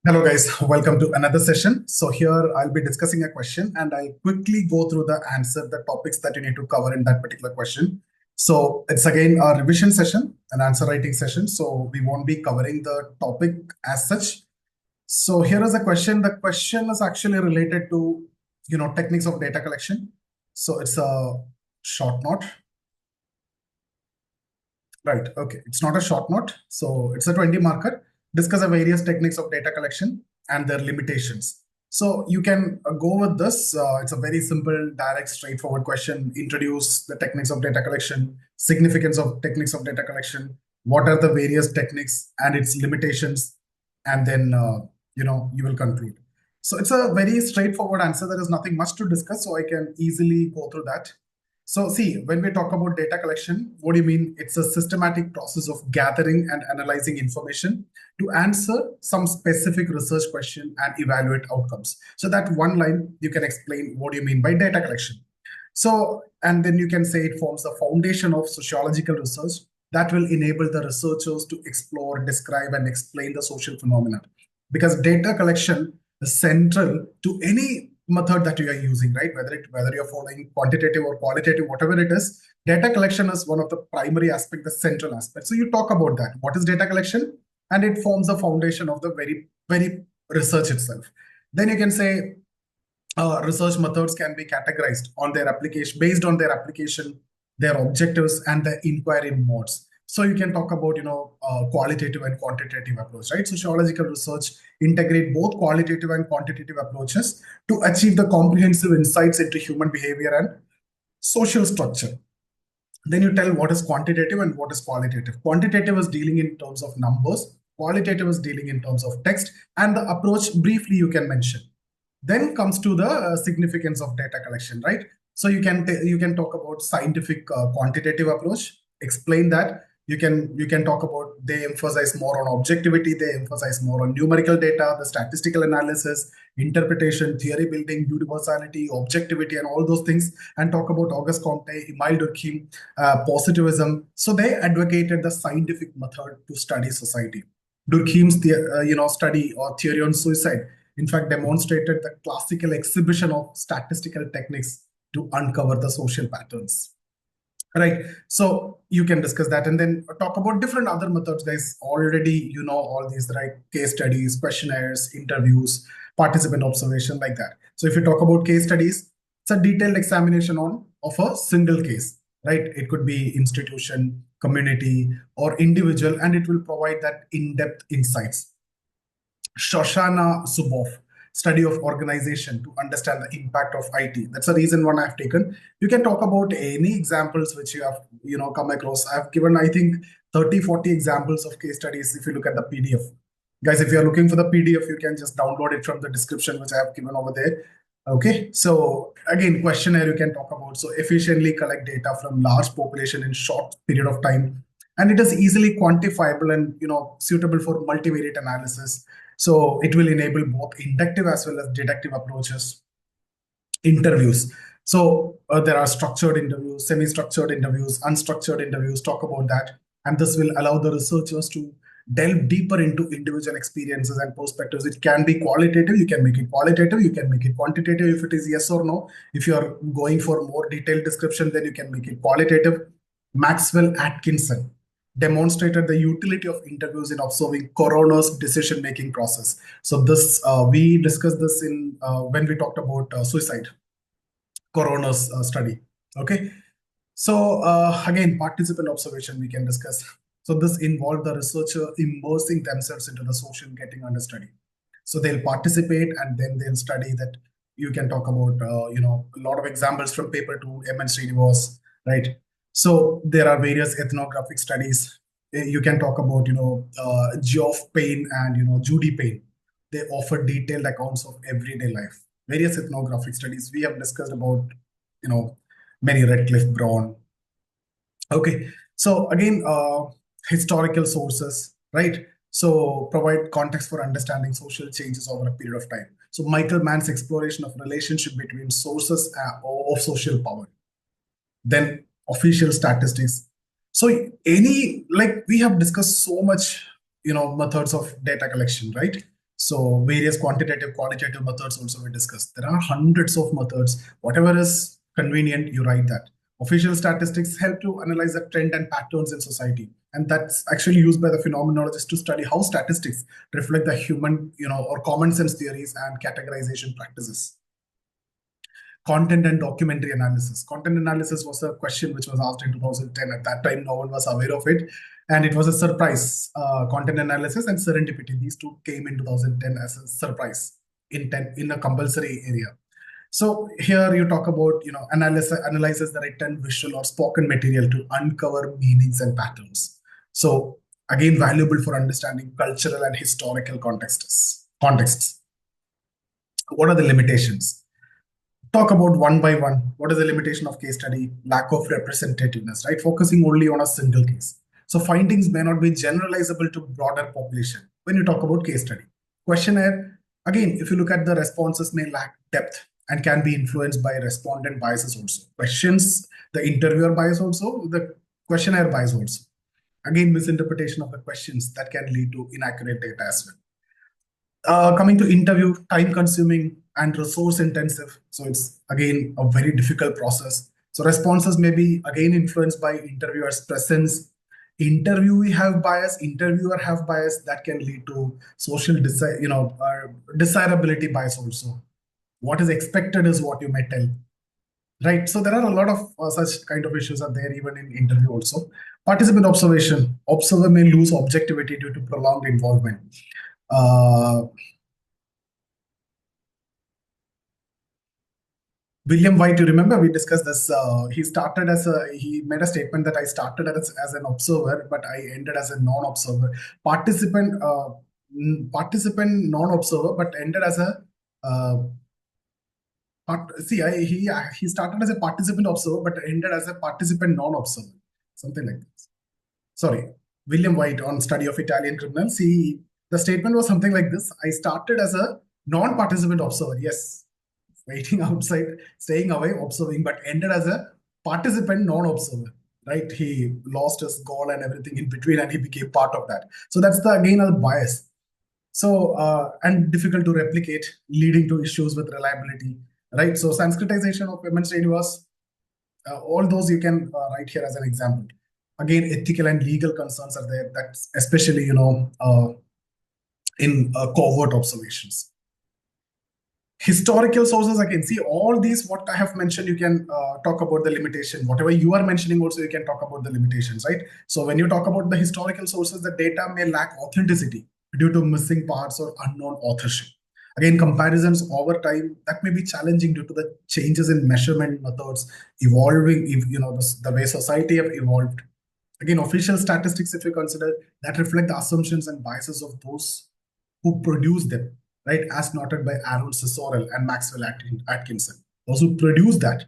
Hello guys, welcome to another session. So here I'll be discussing a question and I'll quickly go through the answer, the topics that you need to cover in that particular question. So it's again a revision session, an answer writing session. So we won't be covering the topic as such. So here is a question. The question is actually related to, techniques of data collection. So it's a short note. Right, okay. It's not a short note. So it's a 20 marker. Discuss the various techniques of data collection and their limitations. So you can go with this. It's a very simple, direct, straightforward question. Introduce the techniques of data collection, significance of techniques of data collection, what are the various techniques and its limitations, and then you will conclude. So it's a very straightforward answer. There is nothing much to discuss, so I can easily go through that. So see, when we talk about data collection, what do you mean? It's a systematic process of gathering and analyzing information to answer some specific research question and evaluate outcomes. So that one line, you can explain what do you mean by data collection. So, and then you can say it forms the foundation of sociological research that will enable the researchers to explore, describe, and explain the social phenomena. Because data collection is central to any method that you are using, right? Whether you're following quantitative or qualitative, whatever it is, data collection is one of the primary aspect, the central aspect. So you talk about that. What is data collection? And it forms the foundation of the very research itself. Then you can say research methods can be categorized on their application, based on their application, their objectives, and the inquiry modes. So you can talk about, qualitative and quantitative approach, right? Sociological research integrate both qualitative and quantitative approaches to achieve the comprehensive insights into human behavior and social structure. Then you tell what is quantitative and what is qualitative. Quantitative is dealing in terms of numbers. Qualitative is dealing in terms of text, and the approach briefly you can mention. Then comes to the significance of data collection, right? So you can talk about scientific quantitative approach, explain that. You can talk about, they emphasize more on objectivity, they emphasize more on numerical data, the statistical analysis, interpretation, theory building, universality, objectivity, and all those things, and talk about Auguste Comte, Émile Durkheim, positivism. So they advocated the scientific method to study society. Durkheim's study or theory on suicide, in fact, demonstrated the classical exhibition of statistical techniques to uncover the social patterns. Right. So you can discuss that and then talk about different other methods, guys. Already, all these, right? Case studies, questionnaires, interviews, participant observation, like that. So if you talk about case studies, it's a detailed examination of a single case, right? It could be institution, community, or individual, and it will provide that in-depth insights. Shoshana Zuboff, study of organization to understand the impact of IT. That's the reason one I've taken. You can talk about any examples which you have, come across. I've given, I think, 30, 40 examples of case studies if you look at the PDF. Guys, if you're looking for the PDF, you can just download it from the description, which I have given over there. Okay, so again, questionnaire you can talk about. So efficiently collect data from large population in short period of time. And it is easily quantifiable and, suitable for multivariate analysis. So it will enable both inductive as well as deductive approaches. Interviews. So there are structured interviews, semi-structured interviews, unstructured interviews, talk about that. And this will allow the researchers to delve deeper into individual experiences and perspectives. It can be qualitative, you can make it qualitative, you can make it quantitative if it is yes or no. If you're going for more detailed description, then you can make it qualitative. Maxwell Atkinson demonstrated the utility of interviews in observing coroner's decision-making process. So this we discussed this in when we talked about suicide, coroner's study. Okay, so again, participant observation we can discuss. So this involved the researcher immersing themselves into the social getting under study. So they'll participate and then they'll study that. You can talk about a lot of examples from paper to M.N. Srinivas, right? So there are various ethnographic studies. You can talk about, Geoff Payne and, Judy Payne. They offer detailed accounts of everyday life. Various ethnographic studies. We have discussed about, Mary Redcliffe Brown. Okay. So again, historical sources, right? So provide context for understanding social changes over a period of time. So Michael Mann's exploration of relationship between sources of social power. Then official statistics. So we have discussed so much, methods of data collection, right? So various quantitative, qualitative methods also we discussed. There are hundreds of methods. Whatever is convenient, you write that. Official statistics help to analyze the trend and patterns in society. And that's actually used by the phenomenologists to study how statistics reflect the human, or common sense theories and categorization practices. Content and documentary analysis. Content analysis was a question which was asked in 2010. At that time, no one was aware of it. And it was a surprise. Content analysis and serendipity. These two came in 2010 as a surprise in a compulsory area. So here you talk about, analyzes the written, visual, or spoken material to uncover meanings and patterns. So again, valuable for understanding cultural and historical contexts. What are the limitations? Talk about one by one. What is the limitation of case study? Lack of representativeness, right? Focusing only on a single case. So findings may not be generalizable to broader population when you talk about case study. Questionnaire, again, if you look at the responses may lack depth and can be influenced by respondent biases also. Questions, the interviewer bias also, the questionnaire bias also. Again, misinterpretation of the questions that can lead to inaccurate data as well. Coming to interview, time consuming and resource intensive. So it's again a very difficult process. So responses may be again influenced by interviewer's presence. Interviewee have bias, interviewer have bias that can lead to social desirability bias also. What is expected is what you may tell. Right. So there are a lot of such kind of issues are there even in interview also. Participant observation. Observer may lose objectivity due to prolonged involvement. William White, you remember we discussed this. He made a statement that I started as an observer, but I ended as a non-observer. Participant, non-observer, but ended as a he started as a participant observer, but ended as a participant non-observer, something like this. Sorry, William White on Study of Italian Criminals. The statement was something like this: I started as a non-participant observer. Yes, waiting outside, staying away, observing, but ended as a participant, non-observer, right? He lost his goal and everything in between and he became part of that. So that's again a bias. So, and difficult to replicate, leading to issues with reliability, right? So Sanskritization of M.N. Srinivas, all those you can write here as an example. Again, ethical and legal concerns are there, that's especially, in covert observations. Historical sources, again, see all these, what I have mentioned, you can talk about the limitation. Whatever you are mentioning also, you can talk about the limitations, right? So when you talk about the historical sources, the data may lack authenticity due to missing parts or unknown authorship. Again, comparisons over time, that may be challenging due to the changes in measurement methods, evolving, the way society have evolved. Again, official statistics, if you consider, that reflect the assumptions and biases of those who produce them, right, as noted by Aaron Sesorel and Maxwell Atkinson. Those who produce that,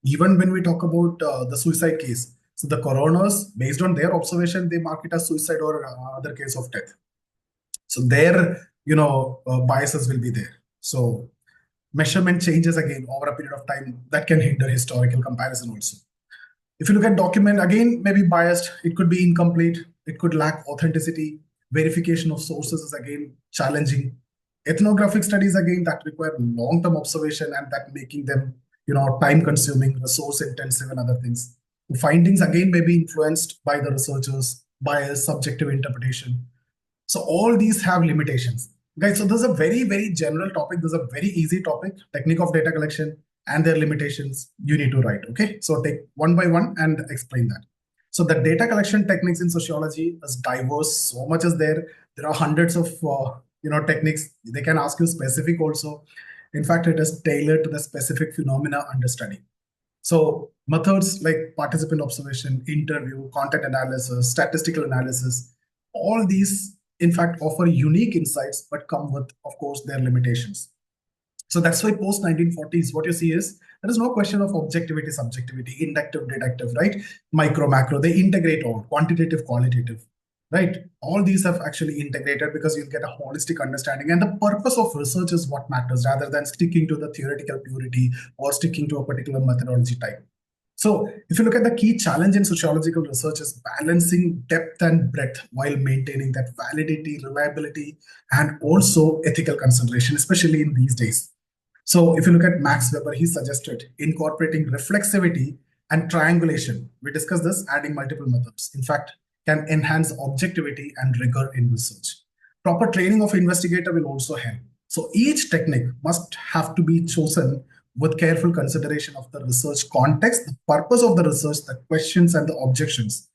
even when we talk about the suicide case, so the coroners, based on their observation, they mark it as suicide or other case of death. So their, biases will be there. So measurement changes again over a period of time that can hinder historical comparison also. If you look at document, again, maybe biased, it could be incomplete, it could lack authenticity. Verification of sources is again challenging. Ethnographic studies, again, that require long-term observation and that making them, time-consuming, resource-intensive and other things. The findings, again, may be influenced by the researchers, bias, subjective interpretation. So all these have limitations. Guys, so this is a very, very general topic. This is a very easy topic, technique of data collection and their limitations you need to write, okay? So take one by one and explain that. So the data collection techniques in sociology is diverse. So much is there. There are hundreds of techniques. They can ask you specific also. In fact, it is tailored to the specific phenomena under study. So methods like participant observation, interview, content analysis, statistical analysis, all these, in fact, offer unique insights, but come with, of course, their limitations. So that's why post 1940s, what you see is there is no question of objectivity, subjectivity, inductive, deductive, right? Micro, macro, they integrate all, quantitative, qualitative, right? All these have actually integrated because you'll get a holistic understanding. And the purpose of research is what matters rather than sticking to the theoretical purity or sticking to a particular methodology type. So if you look at the key challenge in sociological research is balancing depth and breadth while maintaining that validity, reliability, and also ethical consideration, especially in these days. So if you look at Max Weber, he suggested incorporating reflexivity and triangulation. We discussed this, adding multiple methods. In fact, can enhance objectivity and rigor in research. Proper training of investigator will also help. So each technique must have to be chosen with careful consideration of the research context, the purpose of the research, the questions and the objections,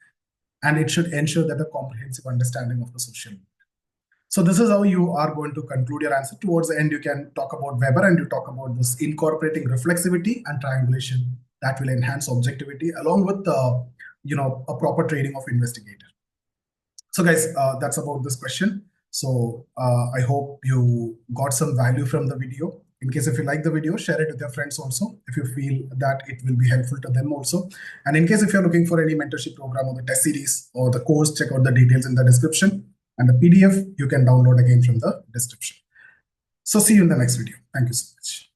and it should ensure that the comprehensive understanding of the social world. So this is how you are going to conclude your answer. Towards the end, you can talk about Weber and you talk about this incorporating reflexivity and triangulation that will enhance objectivity along with a proper training of investigator. So guys, that's about this question. So I hope you got some value from the video. In case if you like the video, share it with your friends also, if you feel that it will be helpful to them also. And in case if you're looking for any mentorship program or the test series or the course, check out the details in the description. And the PDF you can download again from the description. So see you in the next video. Thank you so much.